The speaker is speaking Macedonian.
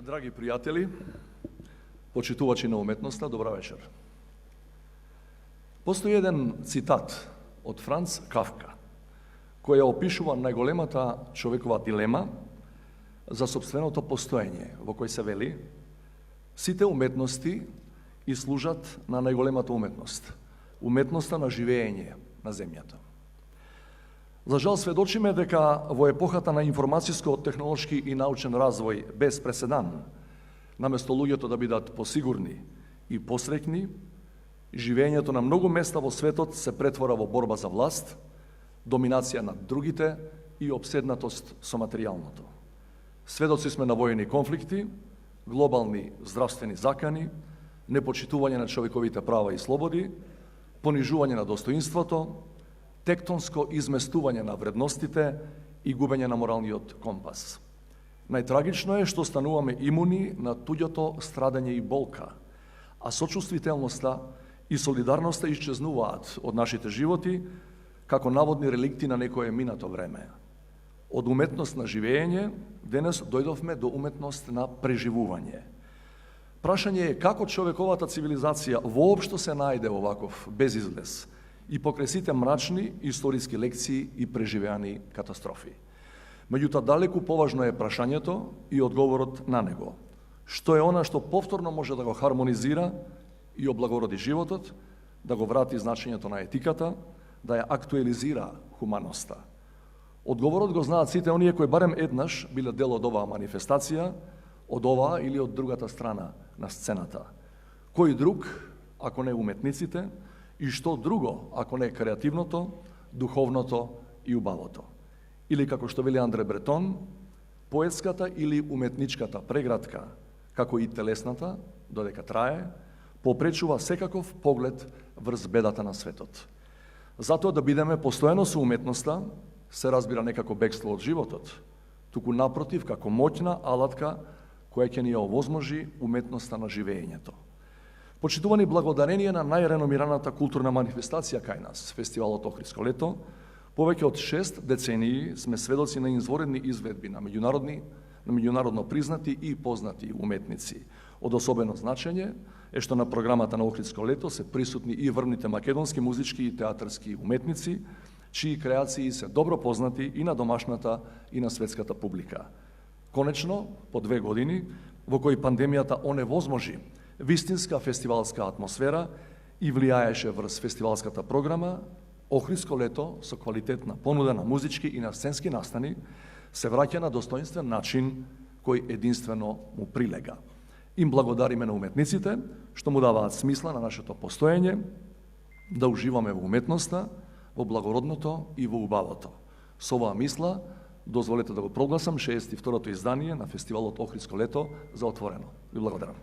Драги пријатели, почитувачи на уметноста, добра вечер. Постои еден цитат од Франц Кафка, која опишува најголемата човекова дилема за собственото постоење, во кој се вели: сите уметности и служат на најголемата уметност, уметноста на живење на земјата. За жал, сведочиме дека во епохата на информацијско-технолошки и научен развој без преседан, наместо луѓето да бидат посигурни и посреќни, живењето на многу места во светот се претвора во борба за власт, доминација над другите и обседнатост со материјалното. Сведоци сме на војни конфликти, глобални здравствени закани, непочитување на човековите права и слободи, понижување на достоинството, тектонско изместување на вредностите и губење на моралниот компас. Најтрагично е што стануваме имуни на туѓото страдање и болка, а сочувствителноста и солидарноста исчезнуваат од нашите животи како наводни реликти на некое минато време. Од уметност на живење денес дојдовме до уметност на преживување. Прашање е како човековата цивилизација воопшто се најде оваков безизлез и покрај сите мрачни историски лекции и преживеани катастрофи. Меѓутоа, далеку поважно е прашањето и одговорот на него. Што е она што повторно може да го хармонизира и облагороди животот, да го врати значењето на етиката, да ја актуализира хуманоста? Одговорот го знаат сите оние кои барем еднаш биле дел од оваа манифестација, од оваа или од другата страна на сцената. Кој друг, ако не уметниците, и што друго, ако не креативното, духовното и убавото? Или, како што вели Андре Бретон, поетската или уметничката преградка, како и телесната, додека трае, попречува секаков поглед врз бедата на светот. Затоа да бидеме постојано со уметноста, се разбира некако бегство од животот, туку напротив, како моќна алатка која ќе ни ја овозможи уметноста на живењето. Почитувани, благодарение на најреномираната културна манифестација кај нас, фестивалот Охридско лето, повеќе од 6 децении сме сведоци на изворедни изведби на меѓународно признати и познати уметници. Од особено значење е што на програмата на Охридско лето се присутни и врвните македонски музички и театарски уметници, чии креации се добро познати и на домашната и на светската публика. Конечно, по 2 години, во кои пандемијата оневозможи вистинска фестивалска атмосфера и влијаеше врз фестивалската програма, Охридско лето со квалитетна понуда на музички и на сценски настани се враќа на достоинствен начин кој единствено му прилега. Им благодариме на уметниците што му даваат смисла на нашето постоење, да уживаме во уметноста, во благородното и во убавото. Со оваа мисла дозволете да го прогласам 62-то издание на фестивалот Охридско лето за отворено. Ви благодарам.